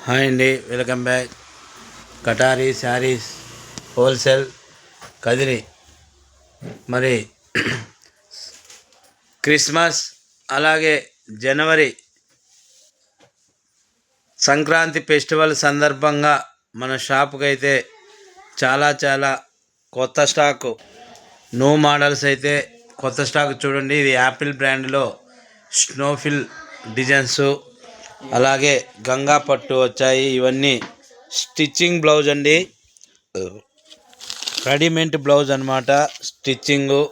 Hi అండి, welcome back. కటారీ saris wholesale Kadiri. మరి Christmas అలాగే జనవరి సంక్రాంతి ఫెస్టివల్ సందర్భంగా మన షాపుకి అయితే చాలా కొత్త స్టాకు, న్యూ మోడల్స్ అయితే కొత్త స్టాక్ చూడండి. ఇది యాపిల్ బ్రాండ్లో స్నోఫిల్ డిజైన్స్, అలాగే గంగా పట్టు వచ్చాయి. ఇవన్నీ స్టిచ్చింగ్ బ్లౌజ్ అండి, రెడీమేడ్ బ్లౌజ్ అన్నమాట స్టిచ్చింగు.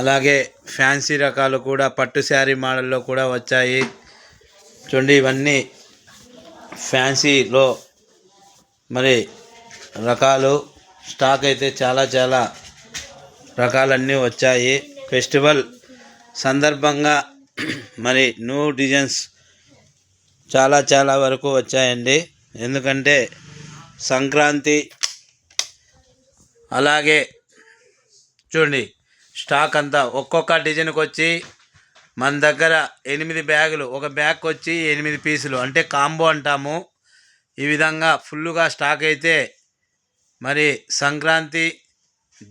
అలాగే ఫ్యాన్సీ రకాలు కూడా పట్టు శారీ మోడల్లో కూడా వచ్చాయి చూడండి. ఇవన్నీ ఫ్యాన్సీలో మరి రకాలు స్టాక్ అయితే చాలా రకాలన్నీ వచ్చాయి. ఫెస్టివల్ సందర్భంగా మరి న్యూ డిజైన్స్ చాలా వరకు వచ్చాయండి. ఎందుకంటే సంక్రాంతి అలాగే చూడండి స్టాక్ అంతా ఒక్కొక్క డిజైన్కి వచ్చి మన దగ్గర 8 బ్యాగులు, ఒక బ్యాగ్కి వచ్చి 8 పీసులు అంటే కాంబో అంటాము. ఈ విధంగా ఫుల్లుగా స్టాక్ అయితే మరి సంక్రాంతి,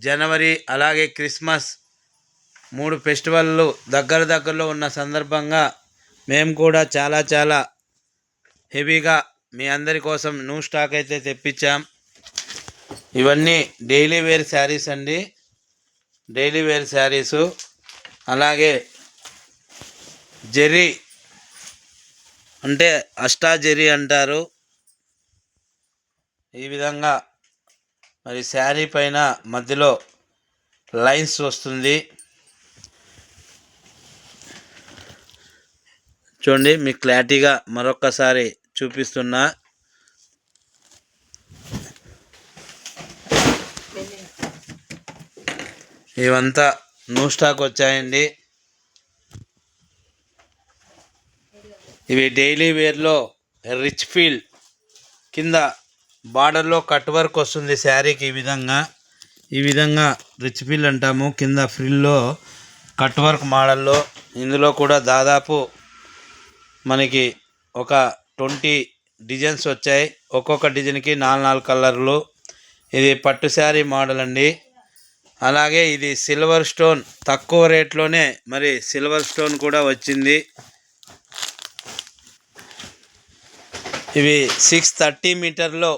జనవరి అలాగే క్రిస్మస్ 3 ఫెస్టివల్లు దగ్గరలో ఉన్న సందర్భంగా మేము కూడా చాలా హెవీగా మీ అందరి కోసం న్యూ స్టాక్ అయితే తెప్పించాం. ఇవన్నీ డైలీ వేర్ శారీస్ అండి, డైలీ వేర్ శారీసు. అలాగే జెర్రీ అంటే అష్టా జెర్రీ అంటారు. ఈ విధంగా మరి శారీ పైన మధ్యలో లైన్స్ వస్తుంది చూడండి. మీకు క్లారిటీగా మరొక్కసారి చూపిస్తున్నా. ఇవంతా న్యూ స్టాక్ వచ్చాయండి. ఇవి డైలీ వేర్లో రిచ్ ఫీల్డ్ కింద బార్డర్లో కట్ వర్క్ వస్తుంది శారీకి. ఈ విధంగా రిచ్ ఫీల్డ్ అంటాము. కింద ఫ్రిల్లో కట్ వర్క్ మోడల్లో. ఇందులో కూడా దాదాపు మనకి ఒక 20 డిజైన్స్ వచ్చాయి. ఒక్కొక్క డిజైన్కి 4 కలర్లు. ఇది పట్టు శారీ మోడల్ అండి. అలాగే ఇది సిల్వర్ స్టోన్, తక్కువ రేట్లోనే మరి సిల్వర్ స్టోన్ కూడా వచ్చింది. ఇవి 630 మీటర్లో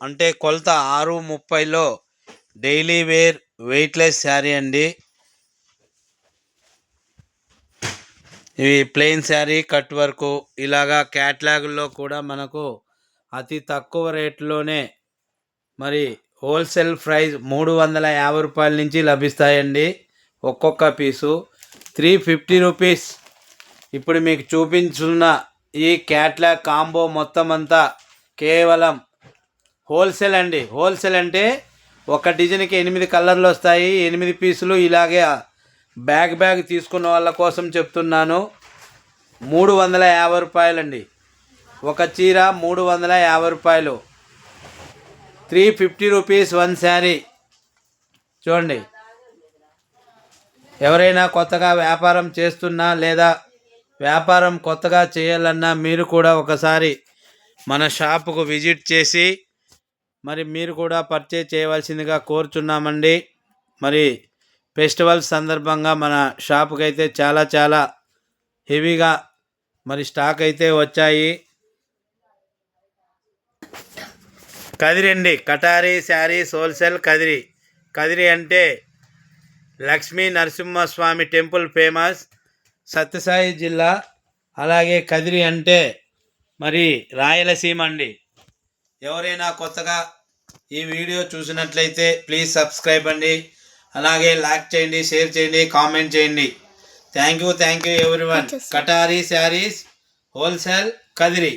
అంటే కొలత 630లో డైలీ వేర్ వెయిట్లెస్ శారీ అండి. ఇవి ప్లెయిన్ శారీ కట్ వర్క్. ఇలాగా క్యాట్లాగ్లో కూడా మనకు అతి తక్కువ రేట్లోనే మరి హోల్సేల్ ప్రైస్ 350 రూపాయల నుంచి లభిస్తాయండి. ఒక్కొక్క పీసు 350 రూపీస్. ఇప్పుడు మీకు చూపించున్న ఈ క్యాట్లాగ్ కాంబో మొత్తం అంతా కేవలం హోల్సేల్ అండి. హోల్సేల్ అంటే ఒక డిజైన్కి 8 కలర్లు వస్తాయి, 8 పీసులు. ఇలాగే బ్యాగ్ తీసుకున్న వాళ్ళ కోసం చెప్తున్నాను. 350 రూపాయలండి. ఒక చీర 350 రూపాయలు. 350 రూపీస్ వన్ శారీ. చూడండి, ఎవరైనా కొత్తగా వ్యాపారం చేస్తున్నా లేదా వ్యాపారం కొత్తగా చేయాలన్నా మీరు కూడా ఒకసారి మన షాపుకు విజిట్ చేసి మరి మీరు కూడా పర్చేజ్ చేయవలసిందిగా కోరుచున్నామండి. మరి ఫెస్టివల్ సందర్భంగా మన షాపుకి అయితే చాలా హెవీగా మరి స్టాక్ అయితే వచ్చాయి. కదిరి అండి, కటారీ శారీస్ హోల్సేల్ కదిరి అంటే లక్ష్మీ నరసింహస్వామి టెంపుల్ ఫేమస్, సత్యసాయి జిల్లా. అలాగే కదిరి అంటే మరి రాయలసీమ అండి. ఎవరైనా కొత్తగా ఈ వీడియో చూసినట్లయితే ప్లీజ్ సబ్స్క్రైబ్ అండి. అలాగే లైక్ చేయండి, షేర్ చేయండి, కామెంట్ చేయండి. Thank you everyone. కటారీ saris wholesale Kadiri.